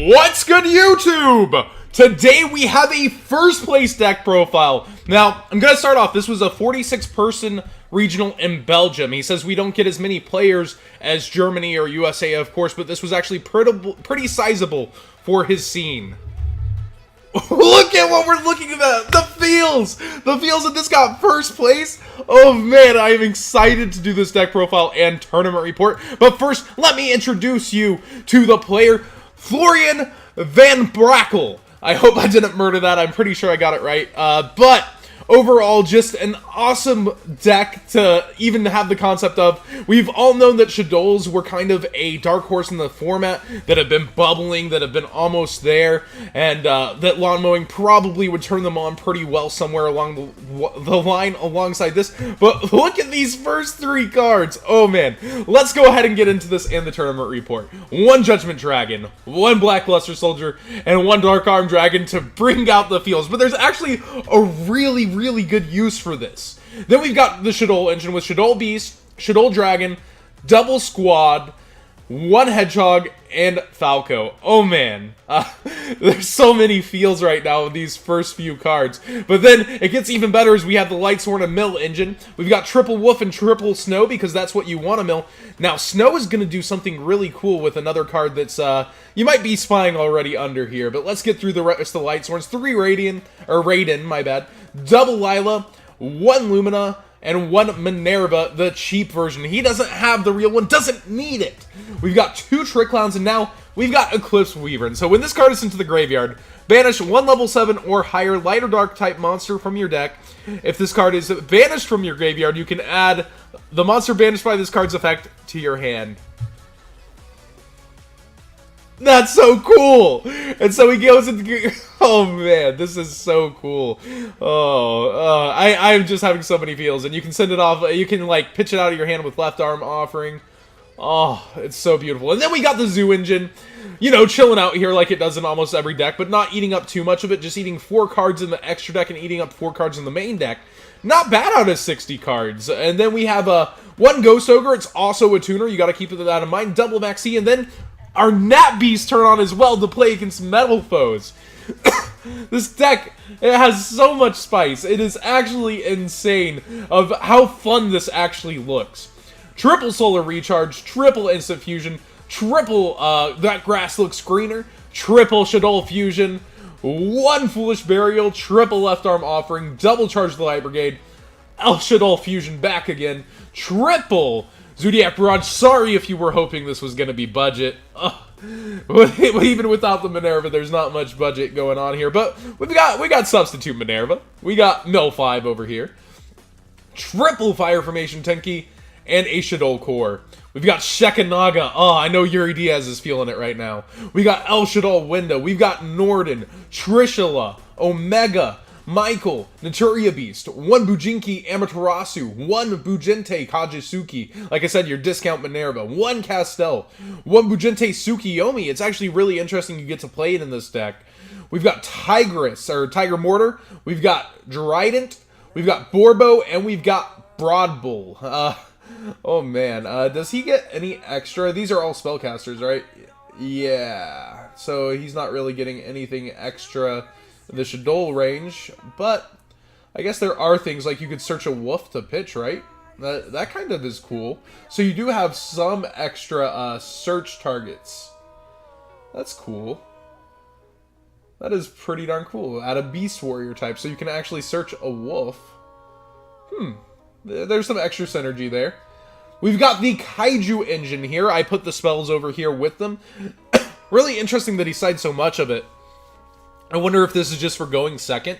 What's good, YouTube? Today we have a first place deck profile. Now, I'm going to start off. This was a 46-person regional in Belgium. He says we don't get as many players as Germany or USA, of course, but this was actually pretty sizable for his scene. Look at what we're looking at! The feels! The feels that this got first place! Oh man, I am excited to do this deck profile and tournament report. But first, let me introduce you to the player, Florian Vandrakel. I hope I didn't murder that. I'm pretty sure I got it right. But overall, just an awesome deck to even have the concept of. We've all known that Shaddolls were kind of a dark horse in the format, that have been bubbling, that have been almost there, and that lawn mowing probably would turn them on pretty well somewhere along the line alongside this. But look at these first three cards. Oh man, let's go ahead and get into this and the tournament report. One Judgment Dragon, one Blackluster Soldier, and one Dark Arm Dragon to bring out the feels. But there's actually a really good use for this. Then we've got the Shaddoll engine with Shaddoll Beast, Shaddoll Dragon, Double Squad, one Hedgehog, and Falco. Oh man, there's so many feels right now with these first few cards. But then it gets even better as we have the Lightsworn and Mill engine. We've got Triple Wolf and Triple Snow because that's what you want to mill. Now Snow is going to do something really cool with another card that's you might be spying already under here. But let's get through the rest of the Lightsworns. 3 Raiden, my bad. Double Lila, 1 Lumina, and 1 Minerva, the cheap version. He doesn't have the real one, doesn't need it. We've got 2 Trick Clowns, and now we've got Eclipse Weaver. And so when this card is sent to the graveyard, banish 1 level 7 or higher light or dark type monster from your deck. If this card is banished from your graveyard, you can add the monster banished by this card's effect to your hand. That's so cool! And so he goes into... Oh man, this is so cool. Oh, I'm just having so many feels. And you can send it off, you can like pitch it out of your hand with Left Arm Offering. Oh, it's so beautiful. And then we got the Zoo engine, you know, chilling out here like it does in almost every deck, but not eating up too much of it, just eating 4 cards in the extra deck and eating up 4 cards in the main deck. Not bad out of 60 cards. And then we have 1 Ghost Ogre, it's also a tuner, you gotta keep that in mind. Double Maxi, and then our Nat Beast turn on as well to play against metal foes. This deck, it has so much spice. It is actually insane of how fun this actually looks. Triple Solar Recharge, triple Instant Fusion, triple that grass looks greener, triple Shaddoll Fusion, 1 Foolish Burial, triple Left Arm Offering, double Charge the Light Brigade, El Shaddoll Fusion back again, triple Zoodiac Barrage. Sorry if you were hoping this was going to be budget. Even without the Minerva, there's not much budget going on here. But we got Substitute Minerva. We got Mill 5 over here. Triple Fire Formation Tenki. And a Shaddoll Core. We've got Shekanaga. Oh, I know Yuri Diaz is feeling it right now. We got El Shaddoll Window. We've got Norden. Trishula. Omega. Michael, Naturia Beast, 1 Bujinki Amaterasu, 1 Bujente Kajisuki, like I said, your discount Minerva, 1 Castel, 1 Bujente Tsukiyomi. It's actually really interesting you get to play it in this deck. We've got Tigress, or Tiger Mortar, we've got Drident, we've got Borbo, and we've got Broadbull. Oh man, does he get any extra? These are all spellcasters, right? Yeah, so he's not really getting anything extra the Shaddoll range, but I guess there are things like you could search a wolf to pitch, right? That kind of is cool. So you do have some extra search targets. That's cool. That is pretty darn cool. Add a Beast Warrior type, so you can actually search a wolf. There's some extra synergy there. We've got the Kaiju engine here. I put the spells over here with them. Really interesting that he cited so much of it. I wonder if this is just for going second.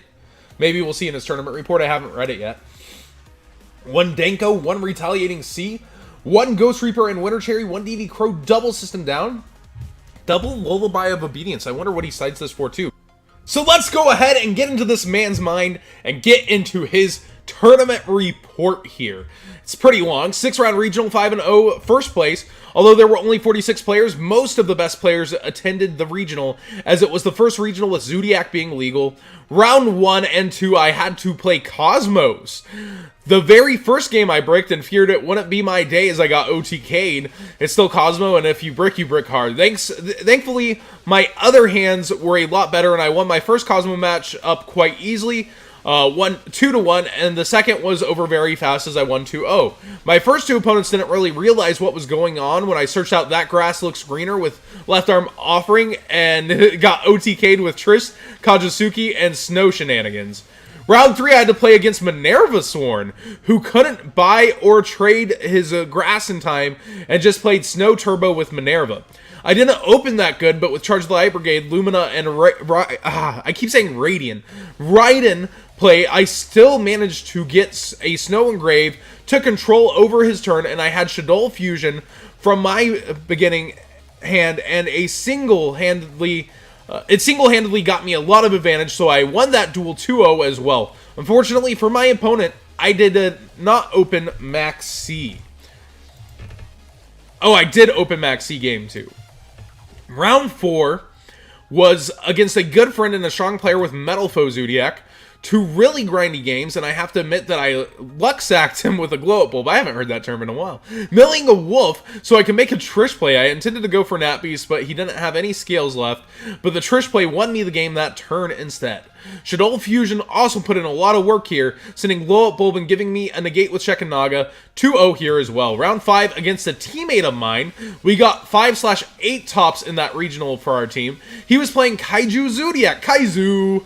Maybe we'll see in his tournament report. I haven't read it yet. 1 Denko, 1 Retaliating Sea, 1 Ghost Reaper and Winter Cherry, 1 DD Crow, double System Down, double Lullaby of Obedience. I wonder what he cites this for too. So let's go ahead and get into this man's mind and get into his tournament report here. It's pretty long. 6-round regional, 5-0 first place. Although there were only 46 players, most of the best players attended the regional, as it was the first regional with Zoodiac being legal. Round 1 and 2, I had to play Cosmos. The very first game I bricked and feared it wouldn't be my day as I got OTK'd. It's still Cosmo, and if you brick hard. Thankfully, my other hands were a lot better, and I won my first Cosmo match up quite easily. 2-1, and the second was over very fast as I won 2-0. My first two opponents didn't really realize what was going on when I searched out that grass looks greener with left arm offering and got OTK'd with Trish, Kajisuki, and Snow shenanigans. Round 3, I had to play against Vanbrakel, who couldn't buy or trade his grass in time and just played Snow Turbo with Minerva. I didn't open that good, but with Charge of the Light Brigade, Lumina, and I keep saying Radian, Raiden play, I still managed to get a Snow Engrave, took control over his turn, and I had Shaddoll Fusion from my beginning hand, and it single-handedly got me a lot of advantage, so I won that duel 2-0 as well. Unfortunately for my opponent, I did not open Max C. Oh, I did open Max C game 2. Round 4 was against a good friend and a strong player with Metal Foe Zoodiac. Two really grindy games, and I have to admit that I luck-sacked him with a glow-up bulb. I haven't heard that term in a while. Milling a wolf so I can make a Trish play. I intended to go for Nat Beast, but he didn't have any scales left. But the Trish play won me the game that turn instead. Shaddoll Fusion also put in a lot of work here, sending glow-up bulb and giving me a negate with Shekanaga. 2-0 here as well. Round 5 against a teammate of mine. We got 5/8 tops in that regional for our team. He was playing Kaiju Zoodiac. Kaizu!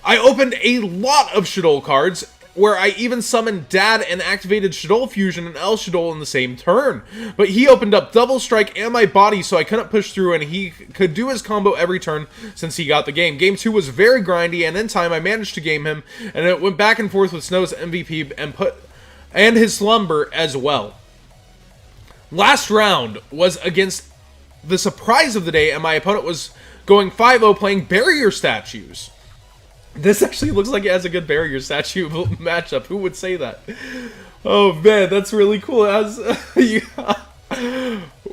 I opened a lot of Shaddoll cards, where I even summoned Dad and activated Shaddoll Fusion and El Shaddoll in the same turn. But he opened up Double Strike and my body, so I couldn't push through, and he could do his combo every turn since he got the game. Game 2 was very grindy, and in time I managed to game him, and it went back and forth with Snow's MVP and his Slumber as well. Last round was against the surprise of the day, and my opponent was going 5-0 playing Barrier Statues. This actually looks like it has a good Barrier Statue matchup. Who would say that? Oh man, that's really cool. It has,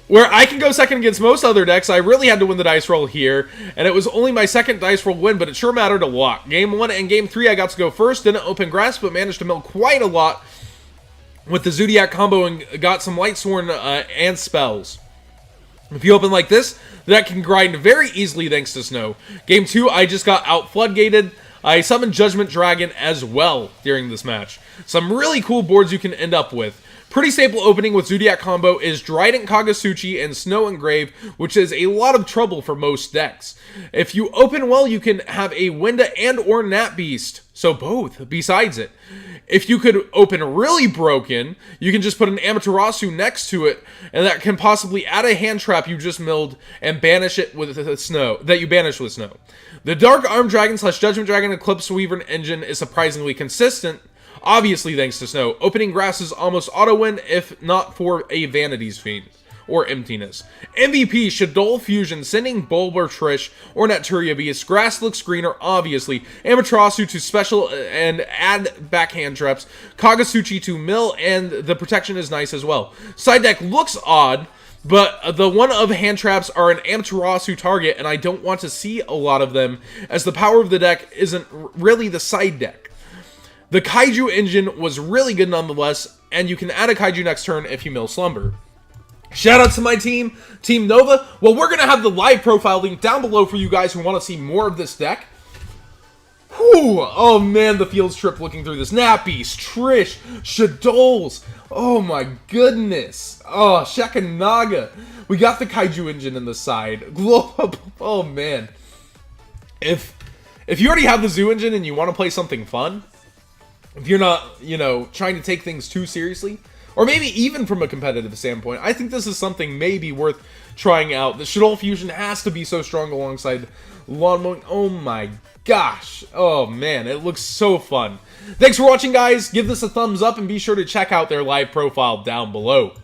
where I can go second against most other decks, I really had to win the dice roll here, and it was only my second dice roll win, but it sure mattered a lot. Game 1 and Game 3 I got to go first, didn't open grass, but managed to mill quite a lot with the Zoodiac combo and got some Lightsworn and spells. If you open like this, the deck can grind very easily thanks to Snow. Game 2, I just got out floodgated. I summoned Judgment Dragon as well during this match. Some really cool boards you can end up with. Pretty staple opening with Zoodiac combo is Trident Kagasuchi and Snow Engrave, which is a lot of trouble for most decks. If you open well, you can have a Winda and or Nat Beast, so both besides it. If you could open really broken, you can just put an Amaterasu next to it, and that can possibly add a hand trap you just milled and banish it with the Snow, that you banish with Snow. The Dark Arm Dragon / Judgment Dragon Eclipse Weaver engine is surprisingly consistent, obviously thanks to Snow. Opening grass is almost auto-win, if not for a Vanity's Fiend, or Emptiness. MVP, Shaddoll Fusion, sending Bulb or Trish, or Naturia because grass looks greener, obviously. Amaterasu to special and add backhand traps. Kagasuchi to mill, and the protection is nice as well. Side deck looks odd, but the one of hand traps are an Amaterasu target, and I don't want to see a lot of them, as the power of the deck isn't really the side deck. The Kaiju engine was really good nonetheless, and you can add a Kaiju next turn if you mill Slumber. Shout out to my team, Team Nova. Well, we're going to have the live profile link down below for you guys who want to see more of this deck. Whew, oh man, the field trip looking through this. Nat Beast, Trish, Shaddolls. Oh my goodness. Oh, Shekanaga. We got the Kaiju engine in the side. Glow up. Oh man. If you already have the Zoo engine and you want to play something fun, if you're not, trying to take things too seriously, or maybe even from a competitive standpoint, I think this is something maybe worth trying out. The Shaddoll Fusion has to be so strong alongside Lawn Mowing. Oh my gosh. Oh man, it looks so fun. Thanks for watching, guys. Give this a thumbs up and be sure to check out their live profile down below.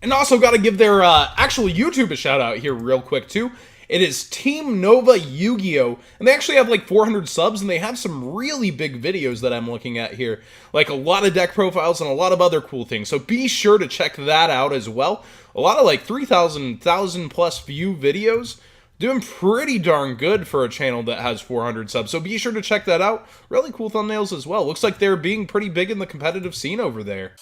And also got to give their actual YouTube a shout out here real quick too. It is Team Nova Yu-Gi-Oh! And they actually have like 400 subs, and they have some really big videos that I'm looking at here. Like a lot of deck profiles and a lot of other cool things. So be sure to check that out as well. A lot of like 3,000 plus view videos. Doing pretty darn good for a channel that has 400 subs. So be sure to check that out. Really cool thumbnails as well. Looks like they're being pretty big in the competitive scene over there.